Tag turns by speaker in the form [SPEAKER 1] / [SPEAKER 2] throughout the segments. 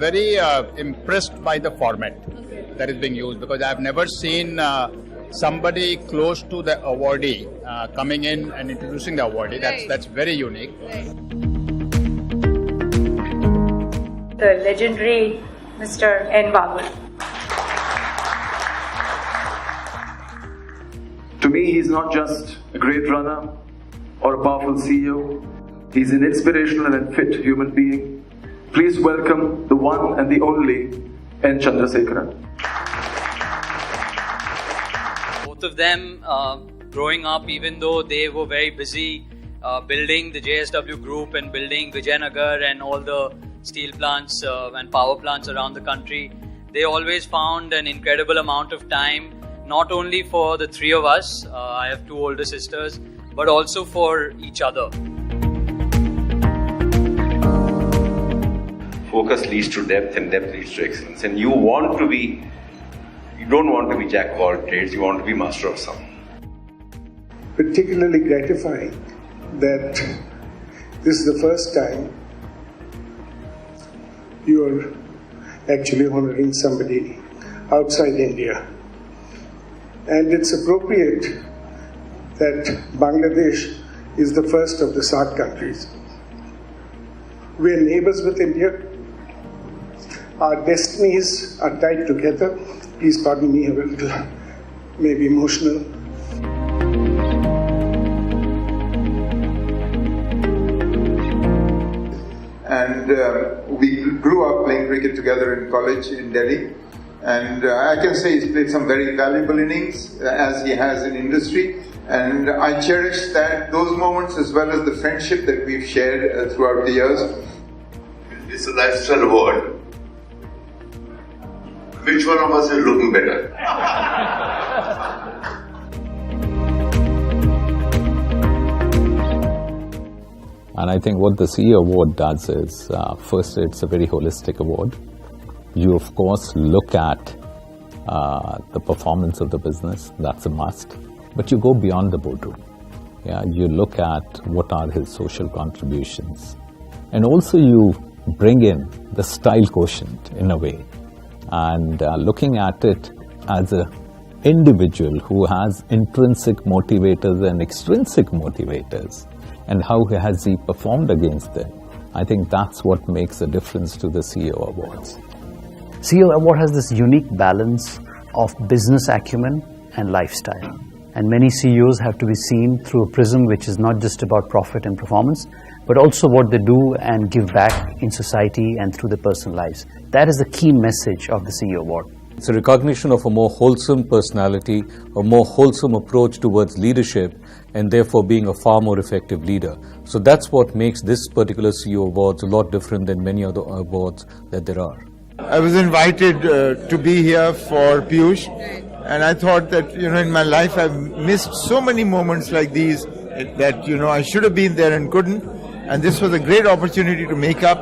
[SPEAKER 1] very impressed by the format that is being used, because I've never seen somebody close to the awardee coming in and introducing the awardee. That's very unique.
[SPEAKER 2] The legendary Mr. N. Vagul.
[SPEAKER 3] To me, he's not just a great runner or a powerful CEO. He's an inspirational and fit human being. Please welcome the one and the only N. Chandrasekaran.
[SPEAKER 4] Both of them growing up, even though they were very busy building the JSW group and building Vijayanagar and all the steel plants and power plants around the country, they always found an incredible amount of time, not only for the three of us, I have two older sisters, but also for each other.
[SPEAKER 5] Focus leads to depth and depth leads to excellence. And you don't want to be jack of all trades, you want to be master of some.
[SPEAKER 6] Particularly gratifying that this is the first time you are actually honoring somebody outside India. And it's appropriate that Bangladesh is the first of the SAARC countries. We are neighbors with India. Our destinies are tied together. Please pardon me, I'm a little maybe emotional.
[SPEAKER 7] And we grew up playing cricket together in college in Delhi. And I can say he's played some very valuable innings, as he has in industry. And I cherish those moments, as well as the friendship that we've shared throughout the years.
[SPEAKER 5] It's a lifestyle award. Which one of us is looking better?
[SPEAKER 8] And I think what the CEO award does is, first, it's a very holistic award. You, of course, look at the performance of the business. That's a must. But you go beyond the boardroom. Yeah, you look at what are his social contributions. And also you bring in the style quotient in a way. And looking at it as an individual who has intrinsic motivators and extrinsic motivators, and how has he performed against them. I think that's what makes a difference to the CEO Awards.
[SPEAKER 9] CEO Award has this unique balance of business acumen and lifestyle. And many CEOs have to be seen through a prism which is not just about profit and performance, but also what they do and give back in society and through their personal lives. That is the key message of the CEO Award.
[SPEAKER 10] It's a recognition of a more wholesome personality, a more wholesome approach towards leadership, and therefore being a far more effective leader. So that's what makes this particular CEO Awards a lot different than many other awards that there are.
[SPEAKER 7] I was invited to be here for Piyush, and I thought that, in my life I've missed so many moments like these that, I should have been there and couldn't. And this was a great opportunity to make up.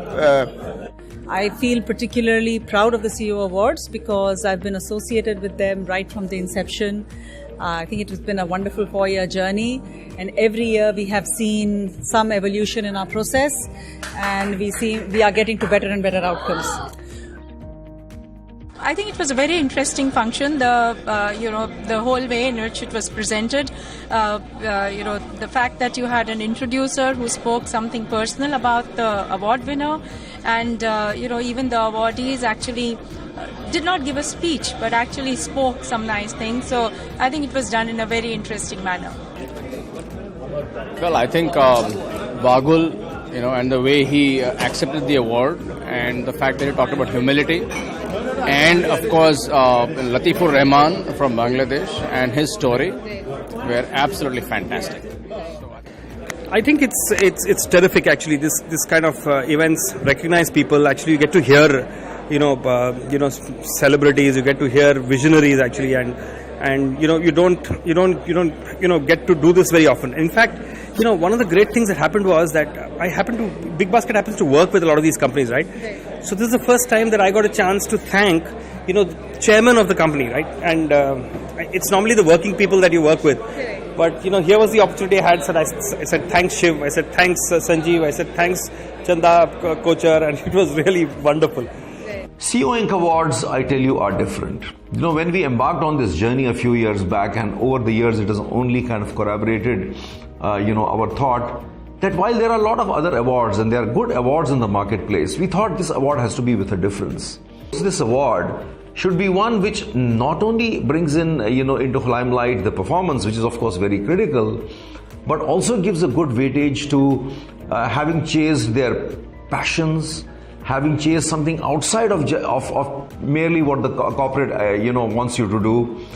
[SPEAKER 11] I feel particularly proud of the CEO Awards because I've been associated with them right from the inception. I think it has been a wonderful 4-year journey, and every year we have seen some evolution in our process, and we are getting to better and better outcomes.
[SPEAKER 12] I think it was a very interesting function. The whole way in which it was presented. The fact that you had an introducer who spoke something personal about the award winner, and even the awardees actually did not give a speech, but actually spoke some nice things. So I think it was done in a very interesting manner.
[SPEAKER 13] Well, I think Vagul, and the way he accepted the award, and the fact that he talked about humility, and of course Latifur Rahman from Bangladesh and his story were absolutely fantastic.
[SPEAKER 14] I think it's terrific actually. This kind of events recognize people. Actually, you get to hear celebrities. You get to hear visionaries actually, and you don't get to do this very often. In fact, one of the great things that happened was that Big Basket happens to work with a lot of these companies, right? So this is the first time that I got a chance to thank, the chairman of the company, right? And it's normally the working people that you work with. But, here was the opportunity I had. I said, thanks Shiv. I said, thanks Sanjeev. I said, thanks Chanda Kochar. And it was really wonderful.
[SPEAKER 15] CEO Inc. Awards, I tell you, are different. You know, when we embarked on this journey a few years back, and over the years it has only kind of corroborated, our thought that while there are a lot of other awards and there are good awards in the marketplace, we thought this award has to be with a difference. This award should be one which not only brings in, into limelight the performance, which is of course very critical, but also gives a good weightage to having chased their passions, having chased something outside of merely what the corporate wants you to do.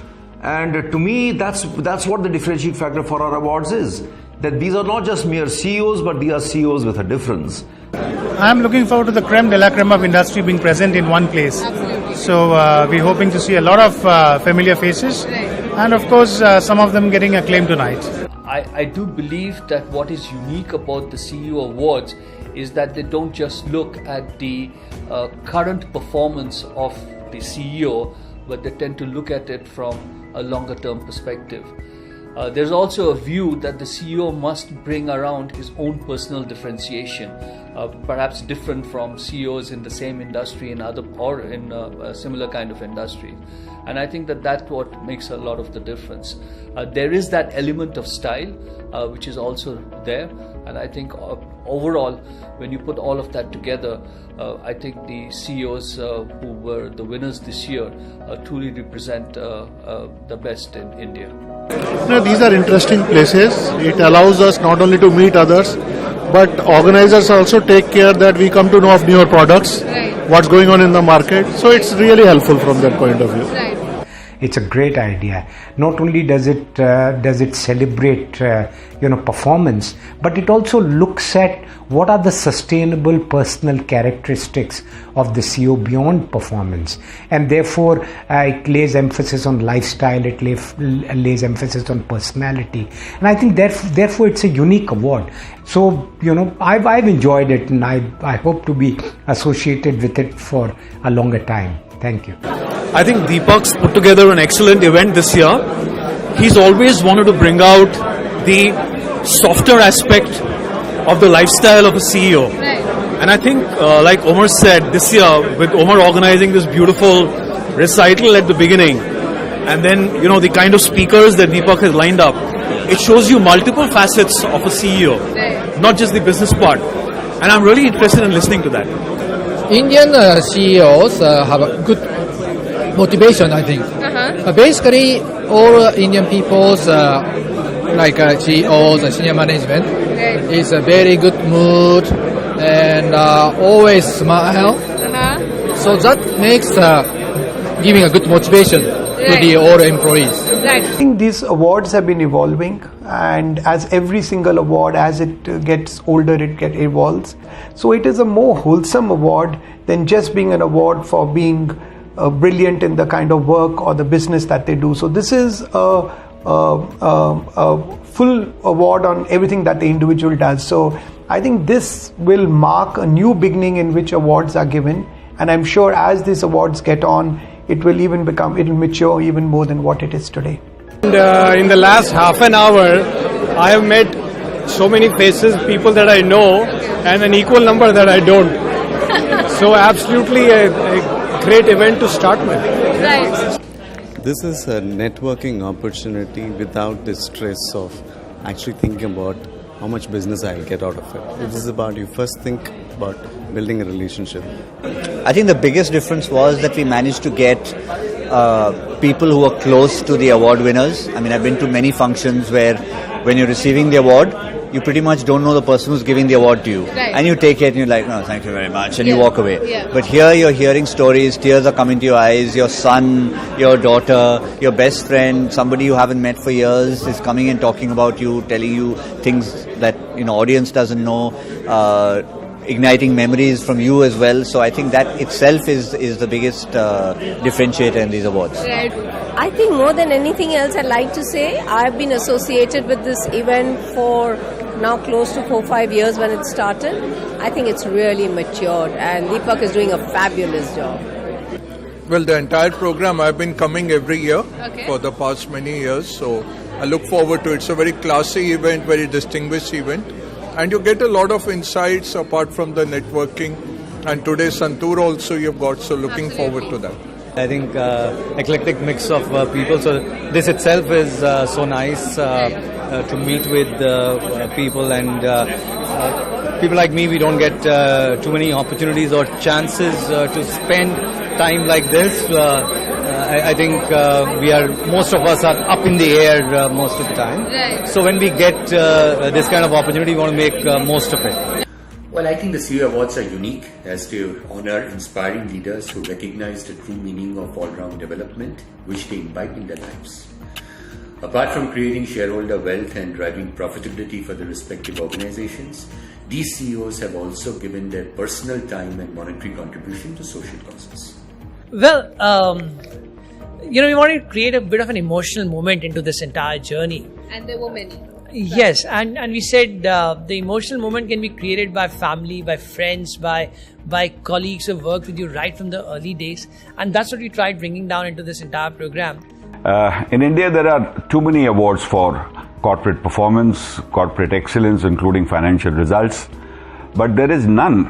[SPEAKER 15] And to me, that's what the differentiating factor for our awards is. That these are not just mere CEOs, but these are CEOs with a difference.
[SPEAKER 16] I'm looking forward to the creme de la creme of industry being present in one place.
[SPEAKER 17] Absolutely.
[SPEAKER 16] So we're hoping to see a lot of familiar faces, and of course some of them getting acclaim tonight.
[SPEAKER 17] I do believe that what is unique about the CEO Awards is that they don't just look at the current performance of the CEO, but they tend to look at it from a longer term perspective. There's also a view that the CEO must bring around his own personal differentiation, perhaps different from CEOs in the same industry or in a similar kind of industry. And I think that that's what makes a lot of the difference. There is that element of style, which is also there. And I think overall, when you put all of that together, I think the CEOs who were the winners this year truly represent the best in India.
[SPEAKER 18] These are interesting places. It allows us not only to meet others, but organizers also take care that we come to know of newer products, what's going on in the market. So it's really helpful from that point of view.
[SPEAKER 19] It's a great idea. Not only does it celebrate performance, but it also looks at what are the sustainable personal characteristics of the CEO beyond performance, and therefore it lays emphasis on lifestyle, it lays emphasis on personality, and I think therefore it's a unique award. So I've enjoyed it, and I hope to be associated with it for a longer time. Thank you.
[SPEAKER 14] I think Deepak's put together an excellent event this year. He's always wanted to bring out the softer aspect of the lifestyle of a CEO. And I think, like Omar said, this year, with Omar organizing this beautiful recital at the beginning, and then, the kind of speakers that Deepak has lined up, it shows you multiple facets of a CEO, not just the business part. And I'm really interested in listening to that.
[SPEAKER 20] Indian CEOs have a good motivation, I think. Basically, all Indian people's like CEOs, senior management, is a very good mood and always smile. So that makes giving a good motivation to the all employees.
[SPEAKER 21] I think these awards have been evolving, and as every single award, as it gets older, it evolves. So it is a more wholesome award than just being an award for being brilliant in the kind of work or the business that they do. So this is a full award on everything that the individual does. So I think this will mark a new beginning in which awards are given, and I'm sure as these awards get on, it will mature even more than what it is today.
[SPEAKER 14] And in the last half an hour, I have met so many faces, people that I know, and an equal number that I don't. So absolutely a great event to start with.
[SPEAKER 22] Right. This is a networking opportunity without the stress of actually thinking about how much business I'll get out of it. This is about you first think about building a relationship.
[SPEAKER 23] I think the biggest difference was that we managed to get people who are close to the award winners. I mean, I've been to many functions where when you're receiving the award, you pretty much don't know the person who's giving the award to you.
[SPEAKER 24] Right.
[SPEAKER 23] And you take it and you're like, no, thank you very much, and you walk away.
[SPEAKER 24] Yeah.
[SPEAKER 23] But here you're hearing stories, tears are coming to your eyes, your son, your daughter, your best friend, somebody you haven't met for years is coming and talking about you, telling you things that audience doesn't know, igniting memories from you as well. So I think that itself is the biggest differentiator in these awards.
[SPEAKER 24] Right. I think more than anything else, I'd like to say I've been associated with this event for now close to 4-5 years when it started. I think it's really matured, and Deepak is doing a fabulous job.
[SPEAKER 25] Well, the entire program, I've been coming every year for the past many years, so I look forward to it. It's a very classy event, very distinguished event, and you get a lot of insights apart from the networking. And today Santoor also you've got, so looking forward to that.
[SPEAKER 1] I think eclectic mix of people. So this itself is so nice to meet with people, and people like me, we don't get too many opportunities or chances to spend time like this. I think most of us are up in the air most of the time.
[SPEAKER 2] Right.
[SPEAKER 1] So when we get this kind of opportunity, we want to make most of it.
[SPEAKER 2] Well, I think the CEO Awards are unique as they honor inspiring leaders who recognize the true meaning of all-round development which they imbibe in their lives. Apart from creating shareholder wealth and driving profitability for the respective organizations, these CEOs have also given their personal time and monetary contribution to social causes.
[SPEAKER 3] Well, we wanted to create a bit of an emotional moment into this entire journey.
[SPEAKER 2] And there were many.
[SPEAKER 3] Yes, and we said the emotional moment can be created by family, by friends, by colleagues who have worked with you right from the early days, and that's what we tried bringing down into this entire program.
[SPEAKER 4] In India, there are too many awards for corporate performance, corporate excellence, including financial results, but there is none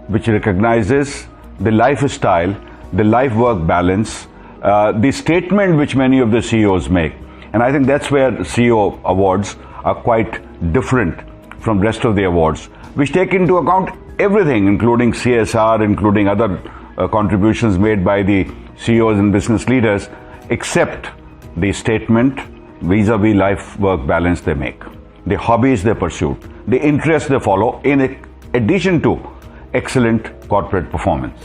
[SPEAKER 4] which recognizes the lifestyle, the life-work balance, the statement which many of the CEOs make. And I think that's where CEO awards are quite different from rest of the awards, which take into account everything, including CSR, including other contributions made by the CEOs and business leaders, except the statement vis-a-vis life-work balance they make, the hobbies they pursue, the interests they follow, in addition to excellent corporate performance.